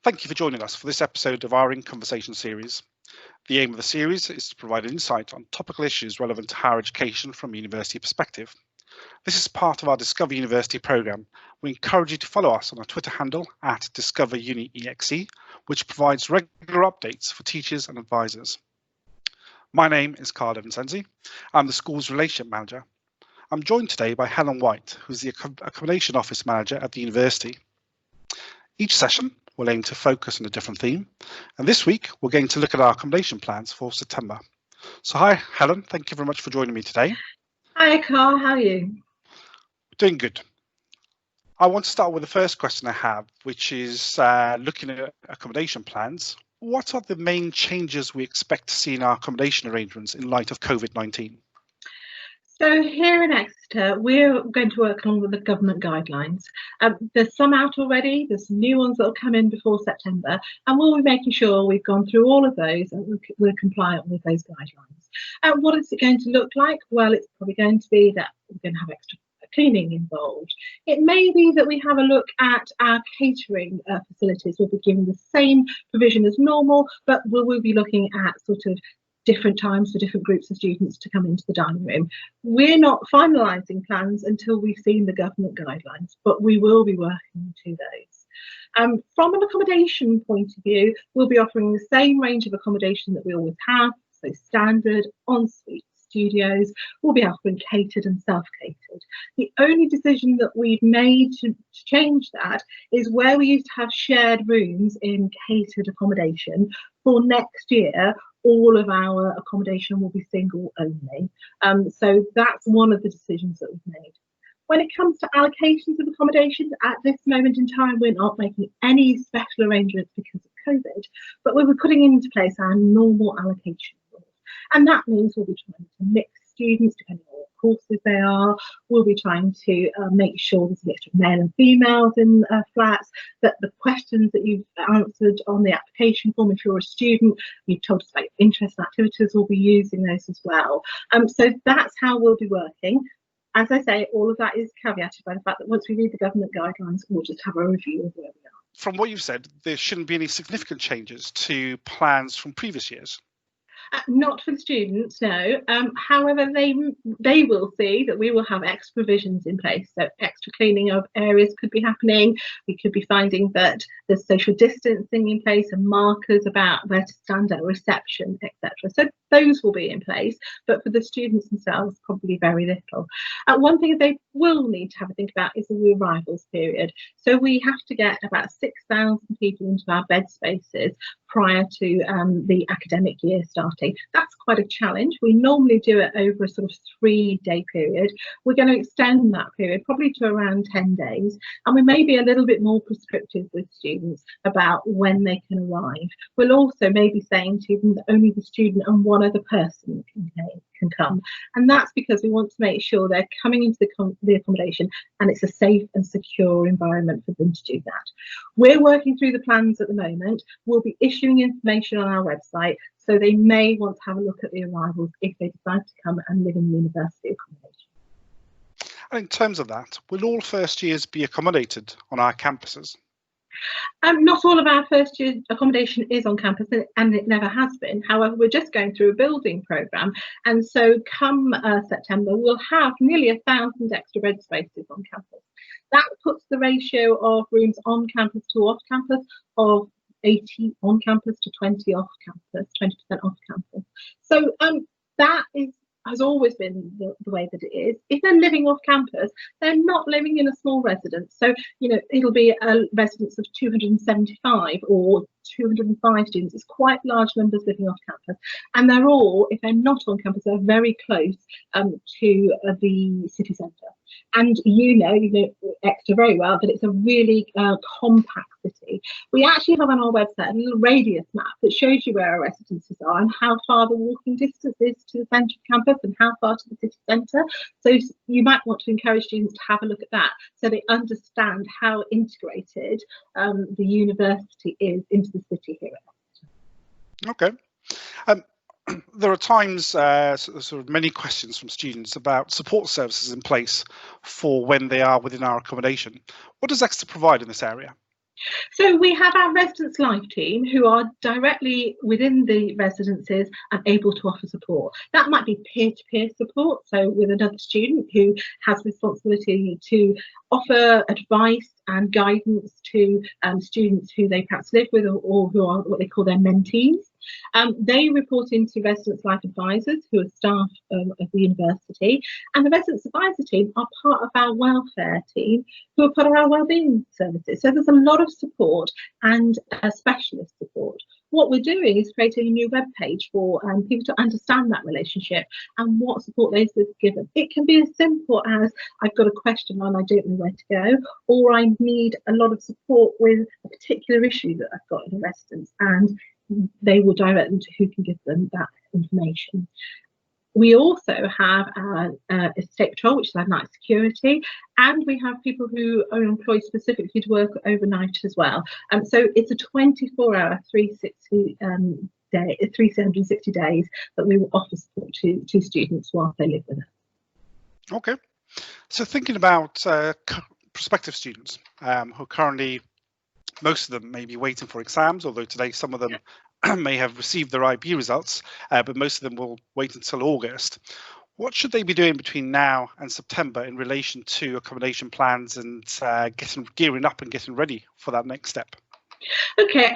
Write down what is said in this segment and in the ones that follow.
Thank you for joining us for this episode of our In Conversation series. The aim of the series is to provide insight on topical issues relevant to higher education from a university perspective. This is part of our Discover University programme. We encourage you to follow us on our Twitter handle at DiscoverUniExe, which provides regular updates for teachers and advisors. My name is Karl. I'm the school's relationship manager. I'm joined today by Helen Whyte, who's the Accommodation Officer Manager at the university. Each session will aim to focus on a different theme, and this week we're going to look at our accommodation plans for September. So hi Helen, thank you very much for joining me today. Hi Karl, how are you? Doing good. I want to start with the first question I have, which is looking at accommodation plans. What are the main changes we expect to see in our accommodation arrangements in light of COVID-19? So here in Exeter, we're going to work along with the government guidelines. There's some out already, there's some new ones that will come in before September, and we'll be making sure we've gone through all of those and we're compliant with those guidelines. What is it going to look like? Well, it's probably going to be that we're going to have extra cleaning involved. It may be that we have a look at our catering facilities. We'll be giving the same provision as normal, but we'll be looking at sort of different times for different groups of students to come into the dining room. We're not finalising plans until we've seen the government guidelines, but we will be working to those. From an accommodation point of view, we'll be offering the same range of accommodation that we always have, so standard, ensuite, studios. We'll be offering catered and self-catered. The only decision that we've made to change that is where we used to have shared rooms in catered accommodation. For next year, all of our accommodation will be single only. So that's one of the decisions that we've made. When it comes to allocations of accommodations, at this moment in time, we're not making any special arrangements because of COVID, but we're putting into place our normal allocation rules. And that means we'll be trying to mix students depending on what courses they are. We'll be trying to make sure there's a mixture of male and females in flats, that the questions that you've answered on the application form, if you're a student, you've told us about your interests and activities, we'll be using those as well. So that's how we'll be working. As I say, all of that is caveated by the fact that once we read the government guidelines, we'll just have a review of where we are. From what you've said, there shouldn't be any significant changes to plans from previous years. Not for the students, no. However, they will see that we will have extra provisions in place. So extra cleaning of areas could be happening. We could be finding that there's social distancing in place and markers about where to stand at reception, etc. So those will be in place, but for the students themselves, probably very little. One thing they will need to have a think about is the arrivals period. So we have to get about 6,000 people into our bed spaces prior to the academic year starting. That's quite a challenge. We normally do it over a sort of 3-day period. We're going to extend that period probably to around 10 days, and we may be a little bit more prescriptive with students about when they can arrive. We'll also maybe saying to them that only the student and one other person can come, and that's because we want to make sure they're coming into the accommodation and it's a safe and secure environment for them to do that. We're working through the plans at the moment. We'll be issuing information on our website, so they may want to have a look at the arrivals if they decide to come and live in university accommodation. And in terms of that, will all first years be accommodated on our campuses? Not all of our first year accommodation is on campus, and it never has been. However, we're just going through a building programme, and so come September we'll have nearly 1,000 extra bed spaces on campus. That puts the ratio of rooms on campus to off campus of 80 on campus to 20 off campus, 20% off campus. So that has always been the way that it is. If they're living off campus, they're not living in a small residence. So, you know, it'll be a residence of 275 or 205 students. It's quite large numbers living off campus. And they're all, if they're not on campus, they're very close to the city centre. And you know Exeter very well, that it's a really compact city. We actually have on our website a little radius map that shows you where our residences are and how far the walking distance is to the centre of campus and how far to the city centre. So you might want to encourage students to have a look at that so they understand how integrated the university is into the city here at Exeter. Okay. There are times sort of many questions from students about support services in place for when they are within our accommodation. What does Exeter provide in this area? So we have our residence life team who are directly within the residences and able to offer support. That might be peer-to-peer support, so with another student who has responsibility to offer advice and guidance to students who they perhaps live with or who are what they call their mentees. They report into residence life advisors who are staff of the university, and the residence advisor team are part of our welfare team who are part of our wellbeing services. So there's a lot of support and specialist support. What we're doing is creating a new web page for people to understand that relationship and what support they've given. It can be as simple as I've got a question and I don't know where to go, or I need a lot of support with a particular issue that I've got in a residence, and they will direct them to who can give them that information. We also have our estate patrol, which is our night security, and we have people who are employed specifically to work overnight as well. So it's a 24-hour, 360 days that we will offer support to students while they live with us. Okay, so thinking about prospective students who currently, most of them may be waiting for exams, although today some of them may have received their IB results, but most of them will wait until August. What should they be doing between now and September in relation to accommodation plans and gearing up and getting ready for that next step? Okay,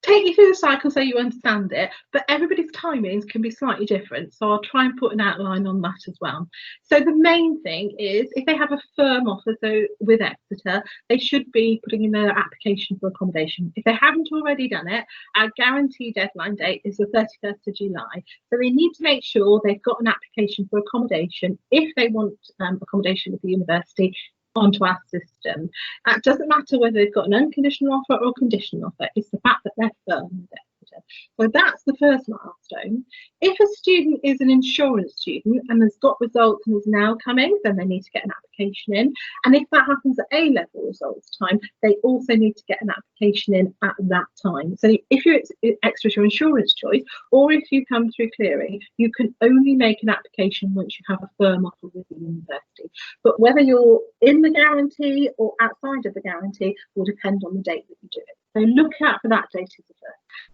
take you through the cycle so you understand it, but everybody's timings can be slightly different, so I'll try and put an outline on that as well. So the main thing is, if they have a firm offer, so with Exeter, they should be putting in their application for accommodation. If they haven't already done it, our guarantee deadline date is the 31st of July, so they need to make sure they've got an application for accommodation if they want accommodation at the university onto our system. It doesn't matter whether they've got an unconditional offer or conditional offer, it's the fact that they're firm with Exeter. So that's the first milestone. If a student is an insurance student and has got results and is now coming, then they need to get an application in. And if that happens at A-level results time, they also need to get an application in at that time. So if you're Exeter your insurance choice, or if you come through clearing, you can only make an application once you have a firm offer with the university. But whether you're in the guarantee or outside of the guarantee will depend on the date that you do it. So look out for that date as the first.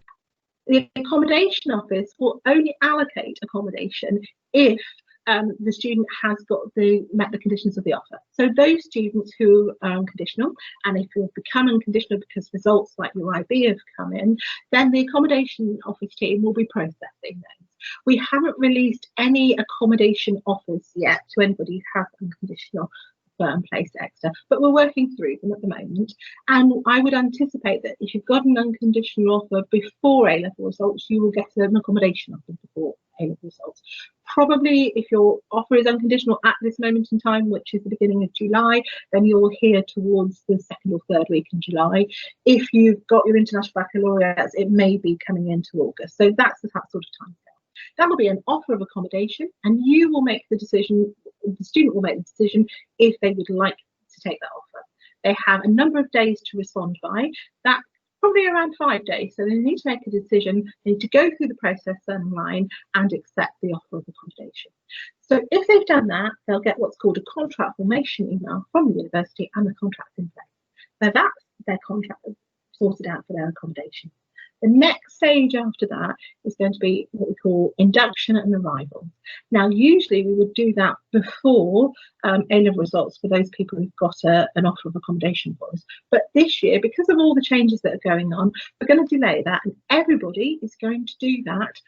The accommodation office will only allocate accommodation if the student has met the conditions of the offer. So those students who are unconditional, and if you've become unconditional because results like your IB have come in, then the accommodation office team will be processing those. We haven't released any accommodation offers yet to anybody who has unconditional firm place at Exeter, but we're working through them at the moment. And I would anticipate that if you've got an unconditional offer before A-level results, you will get an accommodation offer before A-level results. Probably if your offer is unconditional at this moment in time, which is the beginning of July, then you'll hear towards the 2nd or 3rd week in July. If you've got your international baccalaureates, it may be coming into August. So that's the sort of time scale. That will be an offer of accommodation, and you will make the decision, the student will make the decision if they would like to take that offer. They have a number of days to respond by. That's probably around 5 days. So they need to make a decision, they need to go through the process online and accept the offer of accommodation. So if they've done that, they'll get what's called a contract formation email from the university and the contract's in place. So that's their contract sorted out for their accommodation. The next stage after that is going to be what we call induction and arrival. Now, usually we would do that before A-level results for those people who've got an offer of accommodation for us. But this year, because of all the changes that are going on, we're going to delay that, and everybody is going to do that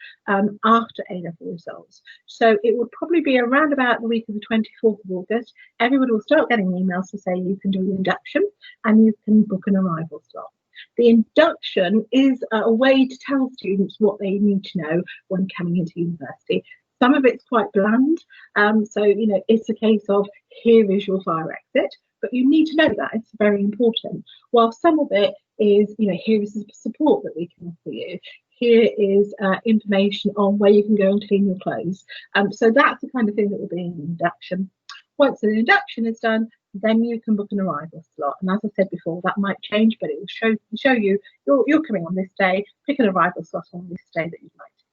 after A-level results. So it would probably be around about the week of the 24th of August. Everybody will start getting emails to say you can do an induction and you can book an arrival slot. The induction is a way to tell students what they need to know when coming into university. Some of it's quite bland, so it's a case of here is your fire exit, but you need to know that, it's very important. While some of it is, here is the support that we can offer you. Here is information on where you can go and clean your clothes. So that's the kind of thing that will be in the induction. Once the induction is done, then you can book an arrival slot. And as I said before, that might change, but it will show you you're coming on this day, pick an arrival slot on this day that you'd like to.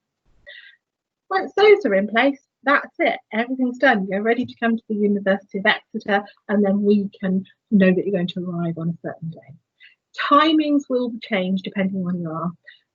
Once those are in place, that's it. Everything's done. You're ready to come to the University of Exeter, and then we can know that you're going to arrive on a certain day. Timings will change depending on where you are.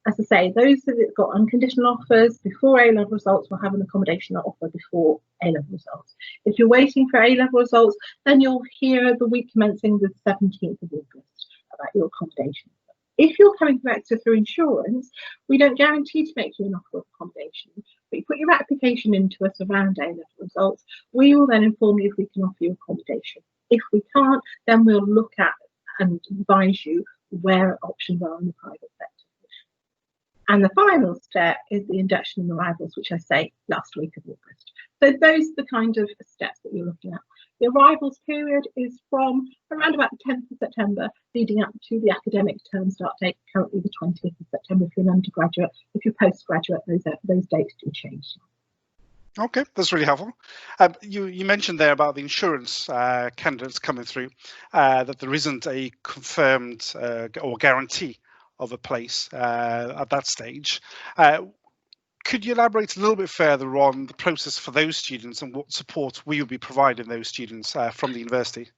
As I say, those that have got unconditional offers before A-level results will have an accommodation offer before A-level results. If you're waiting for A-level results, then you'll hear the week commencing the 17th of August about your accommodation. If you're coming to Exeter through insurance, we don't guarantee to make you an offer of accommodation, but you put your application into us around A-level results. We will then inform you if we can offer you accommodation. If we can't, then we'll look at and advise you where options are in the private sector. And the final step is the induction and arrivals, which I say last week of August. So those are the kind of steps that you're looking at. The arrivals period is from around about the 10th of September, leading up to the academic term start date, currently the 20th of September if you're an undergraduate. If you're postgraduate, those dates do change. Okay, that's really helpful. You mentioned there about the insurance candidates coming through, that there isn't a confirmed or guarantee of a place at that stage. Could you elaborate a little bit further on the process for those students and what support we will be providing those students from the university?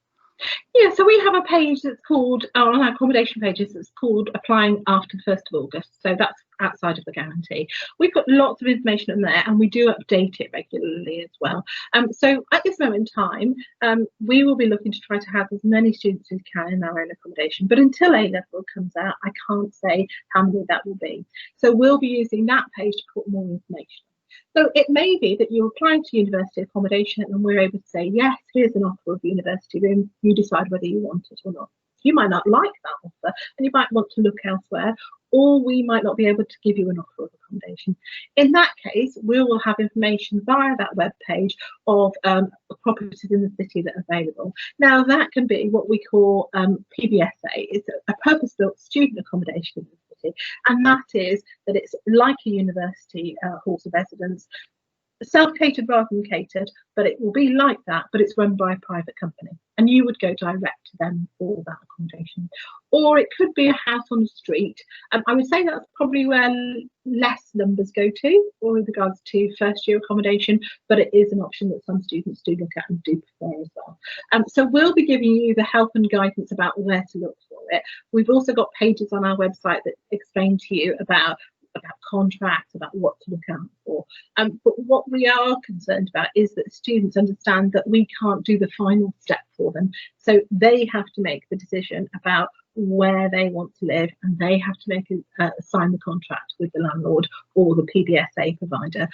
Yeah, so we have a page that's called, on our accommodation pages, it's called Applying After the 1st of August. So that's outside of the guarantee. We've got lots of information in there and we do update it regularly as well. So at this moment in time, we will be looking to try to have as many students as we can in our own accommodation. But until A-level comes out, I can't say how many that will be. So we'll be using that page to put more information. So it may be that you're applying to university accommodation and we're able to say, yes, here's an offer of university room. You decide whether you want it or not. You might not like that offer and you might want to look elsewhere, or we might not be able to give you an offer of accommodation. In that case, we will have information via that web page of properties in the city that are available. Now, that can be what we call PBSA. It's a purpose-built student accommodation in the city, and that is that it's like a university halls of residence, self-catered rather than catered, but it will be like that, but it's run by a private company and you would go direct to them for that accommodation. Or it could be a house on the street. I would say that's probably where less numbers go to with regards to first year accommodation, but it is an option that some students do look at and do prefer as well. So we'll be giving you the help and guidance about where to look for it. We've also got pages on our website that explain to you about contracts, about what to look out for. But what we are concerned about is that students understand that we can't do the final step for them. So they have to make the decision about where they want to live and they have to make sign the contract with the landlord or the PBSA provider.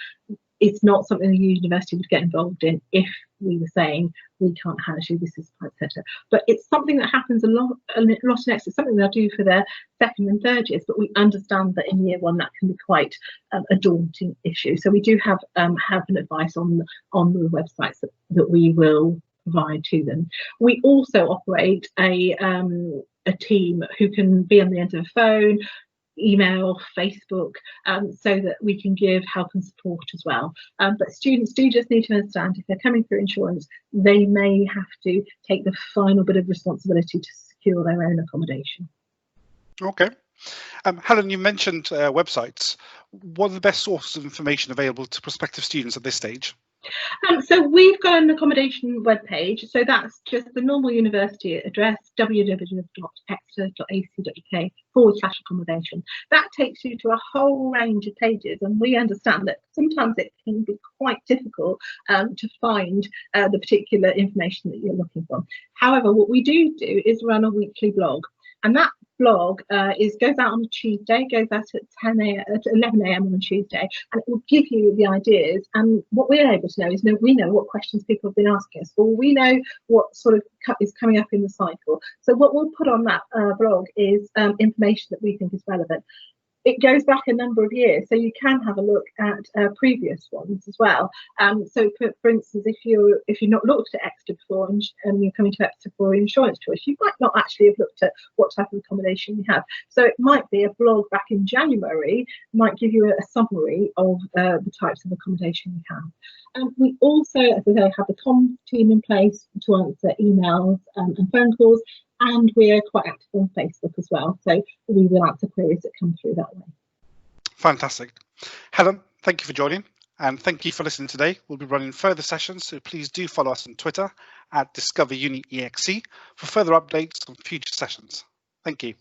It's not something the university would get involved in if we were saying we can't house you, this is private sector. But it's something that happens a lot in Exeter, something they'll do for their second and third years, but we understand that in year one that can be quite a daunting issue. So we do have an advice on the websites that we will provide to them. We also operate a team who can be on the end of a phone, email, Facebook, so that we can give help and support as well. But students do just need to understand if they're coming through insurance, they may have to take the final bit of responsibility to secure their own accommodation. Okay. Helen, you mentioned websites. What are the best sources of information available to prospective students at this stage? So we've got an accommodation webpage, so that's just the normal university address, www.exeter.ac.uk/accommodation. That takes you to a whole range of pages, and we understand that sometimes it can be quite difficult to find the particular information that you're looking for. However, what we do is run a weekly blog, and that blog goes out on a Tuesday, goes out at 11 a.m. on a Tuesday, and it will give you the ideas. And what we're able to know is we know what questions people have been asking us, or we know what sort of is coming up in the cycle. So what we'll put on that blog is information that we think is relevant. It goes back a number of years, so you can have a look at previous ones as well. So, for instance, if you've not looked at Exeter before and you're coming to Exeter for insurance choice, you might not actually have looked at what type of accommodation you have. So it might be a blog back in January might give you a summary of the types of accommodation you have. We also, as I say, have the comms team in place to answer emails and phone calls. And we're quite active on Facebook as well, so we will answer queries that come through that way. Fantastic. Helen, thank you for joining, and thank you for listening today. We'll be running further sessions, so please do follow us on Twitter @DiscoverUniEXE for further updates on future sessions. Thank you.